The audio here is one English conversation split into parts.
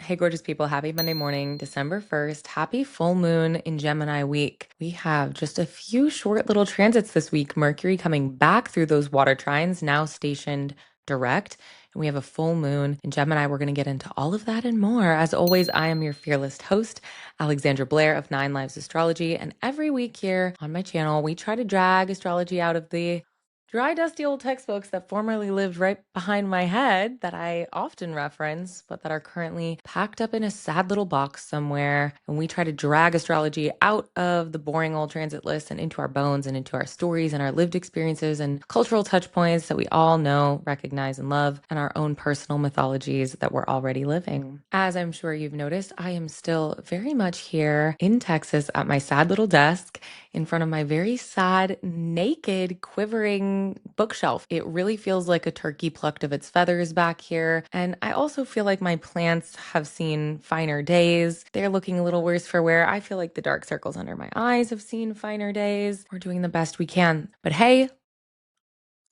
Hey, gorgeous people. Happy Monday morning, December 1st. Happy full moon in Gemini week. We have just a few short little transits this week. Mercury coming back through those water trines, now stationed direct. And we have a full moon in Gemini. We're going to get into all of that and more. As always, I am your fearless host, Alexandra Blair of 9 Lives Astrology. And every week here on my channel, we try to drag astrology out of the dry, dusty old textbooks that formerly lived right behind my head that I often reference, but that are currently packed up in a sad little box somewhere. And we try to drag astrology out of the boring old transit list and into our bones and into our stories and our lived experiences and cultural touch points that we all know, recognize, and love, and our own personal mythologies that we're already living. As I'm sure you've noticed, I am still very much here in Texas at my sad little desk in front of my very sad, naked, quivering bookshelf. It really feels like a turkey plucked of its feathers back here. And I also feel like my plants have seen finer days. They're looking a little worse for wear. I feel like the dark circles under my eyes have seen finer days. We're doing the best we can. But hey,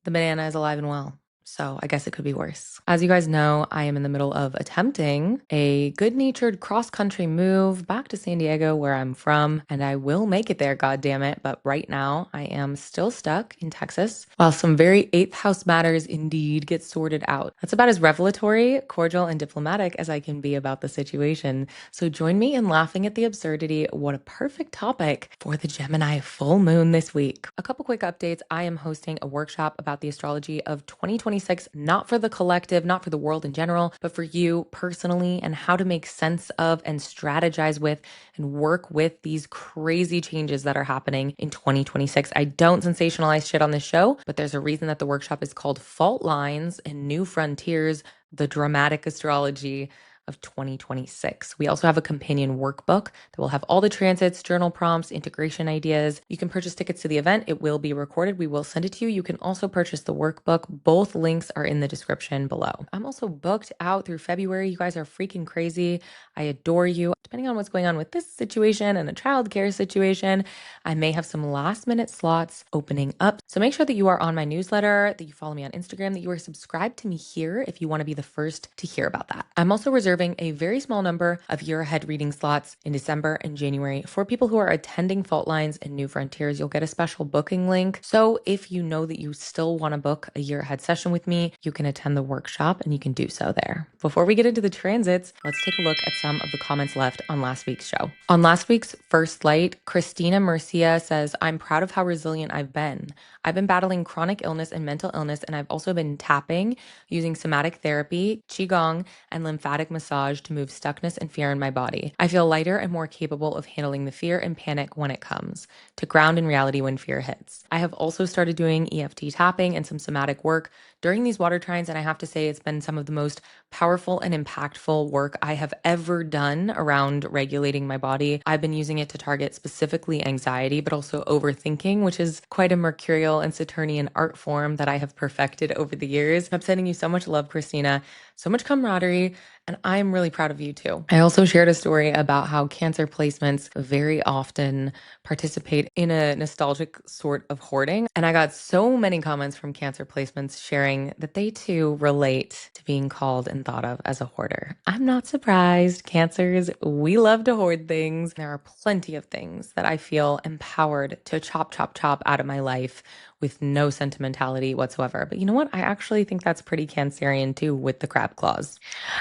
the banana is alive and well. So I guess it could be worse. As you guys know, I am in the middle of attempting a good-natured cross-country move back to San Diego, where I'm from, and I will make it there, God damn it. But right now, I am still stuck in Texas, while some very eighth house matters indeed get sorted out. That's about as revelatory, cordial, and diplomatic as I can be about the situation. So join me in laughing at the absurdity. What a perfect topic for the Gemini full moon this week. A couple quick updates. I am hosting a workshop about the astrology of 2026, not for the collective, not for the world in general, but for you personally, and how to make sense of and strategize with and work with these crazy changes that are happening in 2026. I don't sensationalize shit on this show, but there's a reason that the workshop is called Fault Lines and New Frontiers, the dramatic astrology of 2026. We also have a companion workbook that will have all the transits, journal prompts, integration ideas. You can purchase tickets to the event. It will be recorded. We will send it to you. You can also purchase the workbook. Both links are in the description below. I'm also booked out through February. You guys are freaking crazy. I adore you. Depending on what's going on with this situation and a childcare situation, I may have some last minute slots opening up. So make sure that you are on my newsletter, that you follow me on Instagram, that you are subscribed to me here if you want to be the first to hear about that. I'm also reserving a very small number of year ahead reading slots in December and January for people who are attending Fault Lines and New Frontiers. You'll get a special booking link. So if you know that you still want to book a year ahead session with me, you can attend the workshop and you can do so there. Before we get into the transits, let's take a look at some of the comments left on last week's show. On last week's First Light, Christina Murcia says, I'm proud of how resilient I've been. I've been battling chronic illness and mental illness, and I've also been tapping, using somatic therapy, qigong, and lymphatic massage to move stuckness and fear in my body. I feel lighter and more capable of handling the fear and panic when it comes, to ground in reality when fear hits. I have also started doing EFT tapping and some somatic work during these water trines, and I have to say it's been some of the most powerful and impactful work I have ever done around regulating my body. I've been using it to target specifically anxiety, but also overthinking, which is quite a mercurial and Saturnian art form that I have perfected over the years. I'm sending you so much love, Christina, so much camaraderie, and I'm really proud of you too. I also shared a story about how Cancer placements very often participate in a nostalgic sort of hoarding. And I got so many comments from Cancer placements sharing that they too relate to being called and thought of as a hoarder. I'm not surprised. Cancers, we love to hoard things. There are plenty of things that I feel empowered to chop, chop, chop out of my life with no sentimentality whatsoever. But you know what? I actually think that's pretty Cancerian too with the crab claws.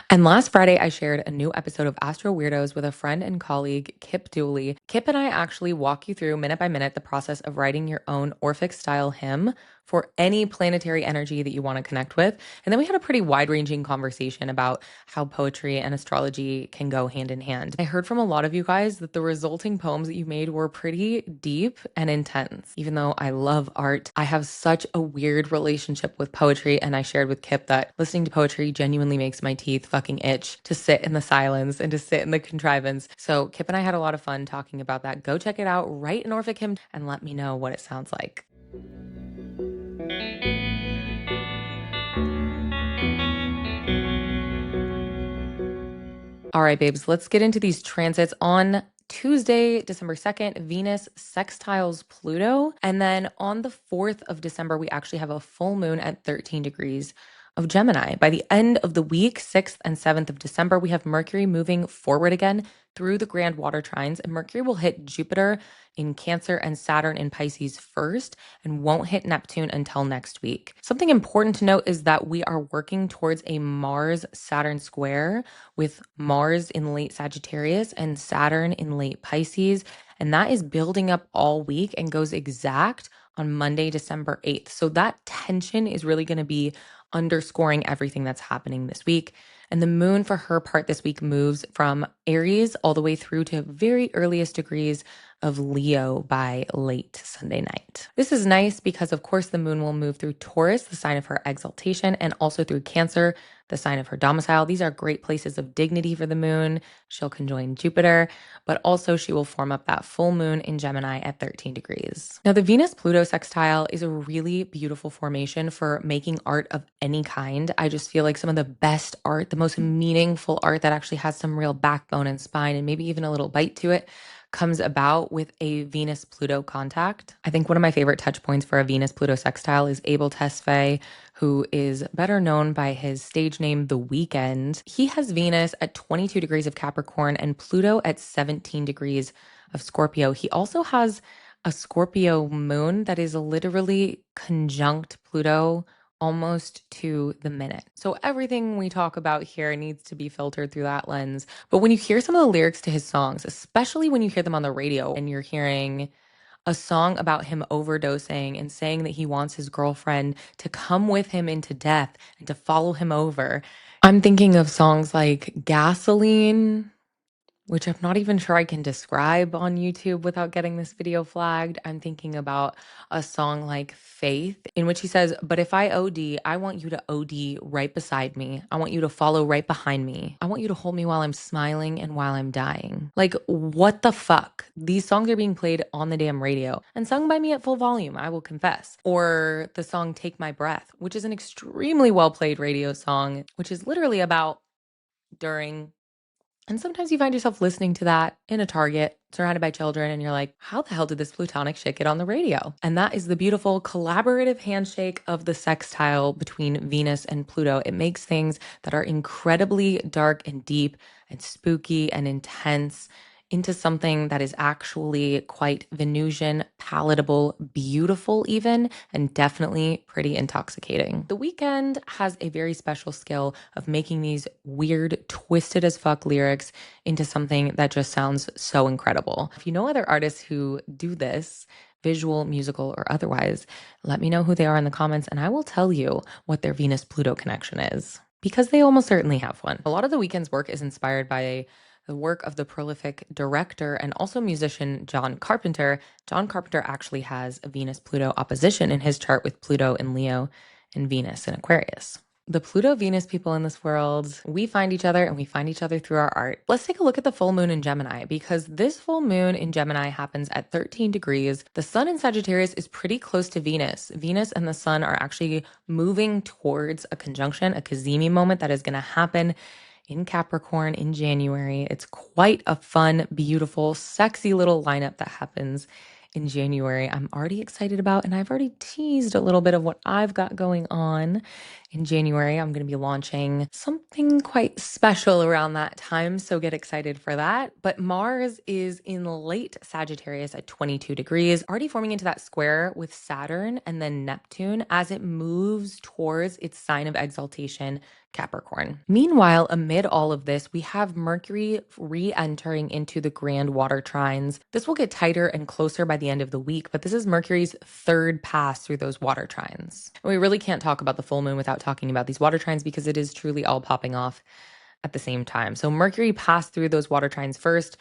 And last Friday, I shared a new episode of Astro Weirdos with a friend and colleague, Kip Dooley. Kip and I actually walk you through minute by minute the process of writing your own Orphic style hymn for any planetary energy that you want to connect with. And then we had a pretty wide-ranging conversation about how poetry and astrology can go hand in hand. I heard from a lot of you guys that the resulting poems that you made were pretty deep and intense. Even though I love art, I have such a weird relationship with poetry, and I shared with Kip that listening to poetry genuinely makes my teeth fucking itch to sit in the silence and to sit in the contrivance. So Kip and I had a lot of fun talking about that. Go check it out, write an Orphic hymn, and let me know what it sounds like. All right, babes, let's get into these transits. On Tuesday, December 2nd, Venus sextiles Pluto. And then on the 4th of December, we actually have a full moon at 13 degrees of Gemini. By the end of the week, 6th and 7th of December, we have Mercury moving forward again through the grand water trines, and Mercury will hit Jupiter in Cancer and Saturn in Pisces first and won't hit Neptune until next week. Something important to note is that we are working towards a Mars-Saturn square with Mars in late Sagittarius and Saturn in late Pisces, and that is building up all week and goes exact on Monday, December 8th. So that tension is really going to be underscoring everything that's happening this week. And the moon for her part this week moves from Aries all the way through to very earliest degrees of Leo by late Sunday night. This is nice because, of course, the moon will move through Taurus, the sign of her exaltation, and also through Cancer, the sign of her domicile. These are great places of dignity for the moon. She'll conjoin Jupiter, but also she will form up that full moon in Gemini at 13 degrees. Now, the Venus-Pluto sextile is a really beautiful formation for making art of any kind. I just feel like some of the best art, the most meaningful art that actually has some real backbone and spine and maybe even a little bite to it, comes about with a Venus-Pluto contact. I think one of my favorite touch points for a Venus-Pluto sextile is Abel Tesfaye, who is better known by his stage name, The Weeknd. He has Venus at 22 degrees of Capricorn and Pluto at 17 degrees of Scorpio. He also has a Scorpio moon that is literally conjunct Pluto almost to the minute. So everything we talk about here needs to be filtered through that lens. But when you hear some of the lyrics to his songs, especially when you hear them on the radio and you're hearing a song about him overdosing and saying that he wants his girlfriend to come with him into death and to follow him over, I'm thinking of songs like Gasoline, which I'm not even sure I can describe on YouTube without getting this video flagged. I'm thinking about a song like Faith, in which he says, "But if I OD, I want you to OD right beside me. I want you to follow right behind me. I want you to hold me while I'm smiling and while I'm dying." Like, what the fuck? These songs are being played on the damn radio and sung by me at full volume, I will confess. Or the song Take My Breath, which is an extremely well played radio song, which is literally about during. And sometimes you find yourself listening to that in a Target surrounded by children, and you're like, how the hell did this plutonic shit get on the radio? And that is the beautiful collaborative handshake of the sextile between Venus and Pluto. It makes things that are incredibly dark and deep and spooky and intense into something that is actually quite Venusian, palatable, beautiful even, and definitely pretty intoxicating. The Weeknd has a very special skill of making these weird, twisted as fuck lyrics into something that just sounds so incredible. If you know other artists who do this, visual, musical, or otherwise, let me know who they are in the comments and I will tell you what their Venus-Pluto connection is, because they almost certainly have one. A lot of The Weeknd's work is inspired by the work of the prolific director and also musician John Carpenter. John Carpenter actually has a Venus-Pluto opposition in his chart with Pluto in Leo and Venus in Aquarius. The Pluto-Venus people in this world, we find each other and we find each other through our art. Let's take a look at the full moon in Gemini, because this full moon in Gemini happens at 13 degrees. The sun in Sagittarius is pretty close to Venus. Venus and the sun are actually moving towards a conjunction, a cazimi moment that is going to happen in Capricorn in January. It's quite a fun, beautiful, sexy little lineup that happens in January. I'm already excited about, and I've already teased a little bit of what I've got going on in January. I'm going to be launching something quite special around that time, so get excited for that. But Mars is in late Sagittarius at 22 degrees, already forming into that square with Saturn and then Neptune as it moves towards its sign of exaltation, Capricorn. Meanwhile, amid all of this, we have Mercury re-entering into the grand water trines. This will get tighter and closer by the end of the week, but this is Mercury's third pass through those water trines. And we really can't talk about the full moon without talking about these water trines because it is truly all popping off at the same time. So Mercury passed through those water trines first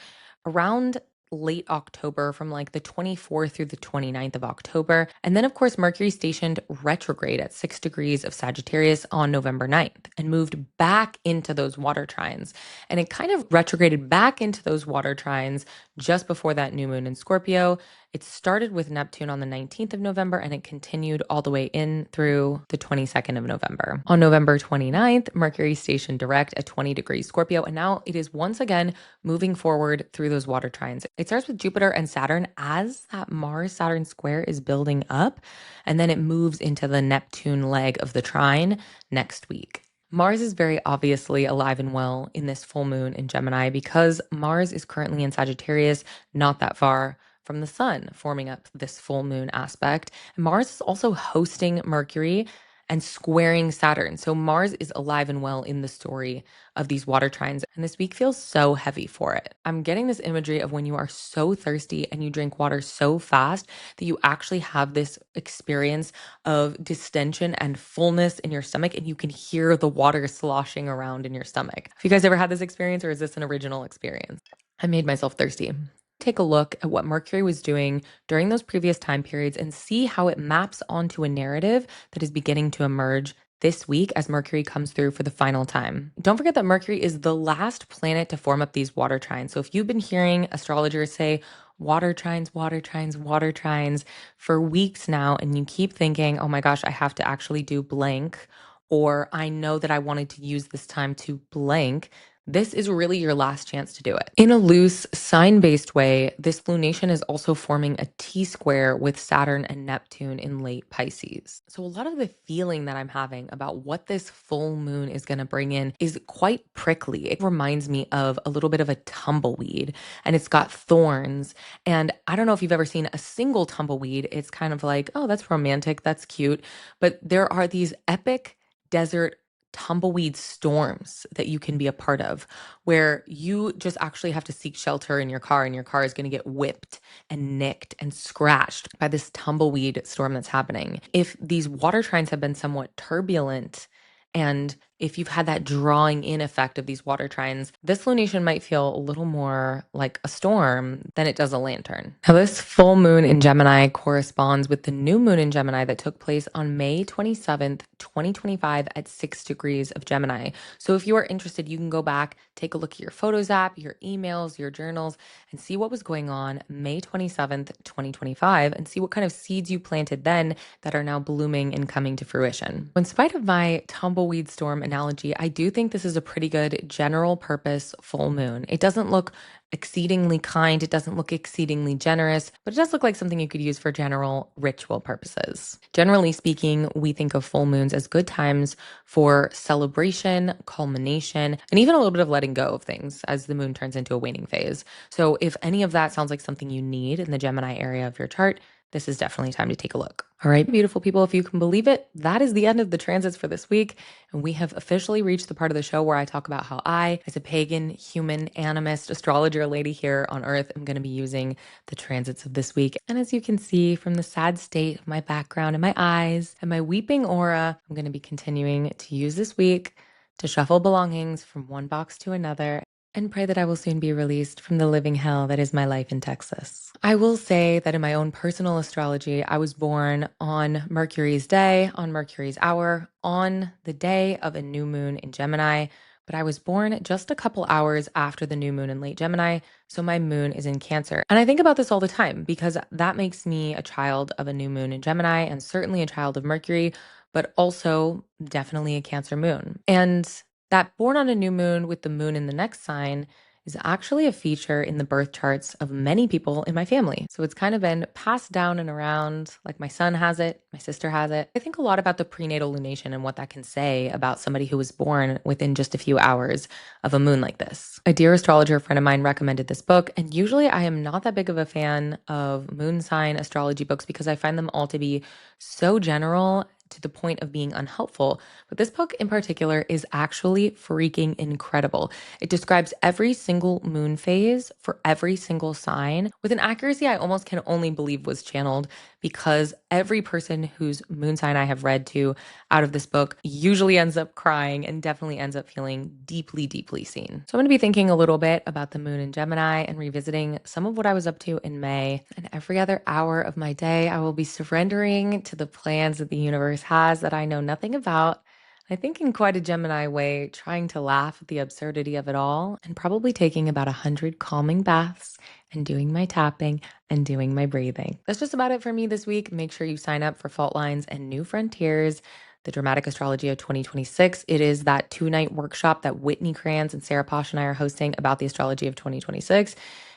around late October, from like the 24th through the 29th of October. And then, of course, Mercury stationed retrograde at 6 degrees of Sagittarius on November 9th and moved back into those water trines. And it kind of retrograded back into those water trines just before that new moon in Scorpio. It started with Neptune on the 19th of November and it continued all the way in through the 22nd of November. On November 29th, Mercury stationed direct at 20 degrees Scorpio, and now it is once again moving forward through those water trines. It starts with Jupiter and Saturn as that Mars-Saturn square is building up, and then it moves into the Neptune leg of the trine next week. Mars is very obviously alive and well in this full moon in Gemini because Mars is currently in Sagittarius, not that far from the sun, forming up this full moon aspect. And Mars is also hosting Mercury and squaring Saturn. So Mars is alive and well in the story of these water trines. And this week feels so heavy for it. I'm getting this imagery of when you are so thirsty and you drink water so fast that you actually have this experience of distension and fullness in your stomach, and you can hear the water sloshing around in your stomach. Have you guys ever had this experience, or is this an original experience? I made myself thirsty. Take a look at what Mercury was doing during those previous time periods and see how it maps onto a narrative that is beginning to emerge this week as Mercury comes through for the final time. Don't forget that Mercury is the last planet to form up these water trines. So if you've been hearing astrologers say water trines, water trines, water trines for weeks now, and you keep thinking, oh my gosh, I have to actually do blank, or I know that I wanted to use this time to blank, this is really your last chance to do it. In a loose, sign-based way, this lunation is also forming a T-square with Saturn and Neptune in late Pisces. So a lot of the feeling that I'm having about what this full moon is going to bring in is quite prickly. It reminds me of a little bit of a tumbleweed, and it's got thorns. And I don't know if you've ever seen a single tumbleweed. It's kind of like, oh, that's romantic, that's cute. But there are these epic desert tumbleweed storms that you can be a part of, where you just actually have to seek shelter in your car, and your car is going to get whipped and nicked and scratched by this tumbleweed storm that's happening. If these water trines have been somewhat turbulent, and if you've had that drawing in effect of these water trines, this lunation might feel a little more like a storm than it does a lantern. Now, this full moon in Gemini corresponds with the new moon in Gemini that took place on May 27th, 2025 at 6 degrees of Gemini. So if you are interested, you can go back, take a look at your Photos app, your emails, your journals, and see what was going on May 27th, 2025, and see what kind of seeds you planted then that are now blooming and coming to fruition. In spite of my tumbleweed storm analogy, I do think this is a pretty good general purpose full moon. It doesn't look exceedingly kind, it doesn't look exceedingly generous, but it does look like something you could use for general ritual purposes. Generally speaking, we think of full moons as good times for celebration, culmination, and even a little bit of letting go of things as the moon turns into a waning phase. So if any of that sounds like something you need in the Gemini area of your chart, this is definitely time to take a look. All right, beautiful people, if you can believe it, that is the end of the transits for this week. And we have officially reached the part of the show where I talk about how I, as a pagan, human, animist, astrologer lady here on Earth, am going to be using the transits of this week. And as you can see from the sad state of my background and my eyes and my weeping aura, I'm going to be continuing to use this week to shuffle belongings from one box to another and pray that I will soon be released from the living hell that is my life in Texas. I will say that in my own personal astrology, I was born on Mercury's day, on Mercury's hour, on the day of a new moon in Gemini, but I was born just a couple hours after the new moon in late Gemini, so my moon is in Cancer. And I think about this all the time because that makes me a child of a new moon in Gemini and certainly a child of Mercury, but also definitely a Cancer moon. And that born on a new moon with the moon in the next sign is actually a feature in the birth charts of many people in my family. So it's kind of been passed down and around, like my son has it, my sister has it. I think a lot about the prenatal lunation and what that can say about somebody who was born within just a few hours of a moon like this. A dear astrologer friend of mine recommended this book, and usually I am not that big of a fan of moon sign astrology books because I find them all to be so general to the point of being unhelpful. But this book in particular is actually freaking incredible. It describes every single moon phase for every single sign with an accuracy I almost can only believe was channeled, because every person whose moon sign I have read to out of this book usually ends up crying and definitely ends up feeling deeply, deeply seen. So I'm going to be thinking a little bit about the moon in Gemini and revisiting some of what I was up to in May. And every other hour of my day, I will be surrendering to the plans that the universe has that I know nothing about. I think in quite a Gemini way, trying to laugh at the absurdity of it all, and probably taking about 100 calming baths and doing my tapping and doing my breathing. That's just about it for me this week. Make sure you sign up for Fault Lines and New Frontiers. the Dramatic Astrology of 2026. It is that 2-night workshop that Whitney Kranz and Sarah Posh and I are hosting about the astrology of 2026.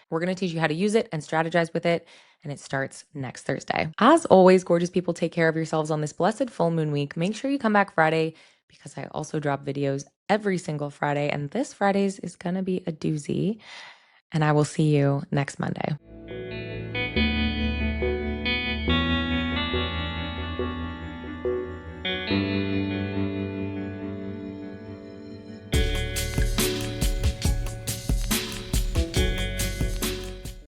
We're going to teach you how to use it and strategize with it, and it starts next Thursday. As always, gorgeous people, take care of yourselves on this blessed full moon week. Make sure you come back Friday because I also drop videos every single Friday, and this Friday's is going to be a doozy. And I will see you next Monday.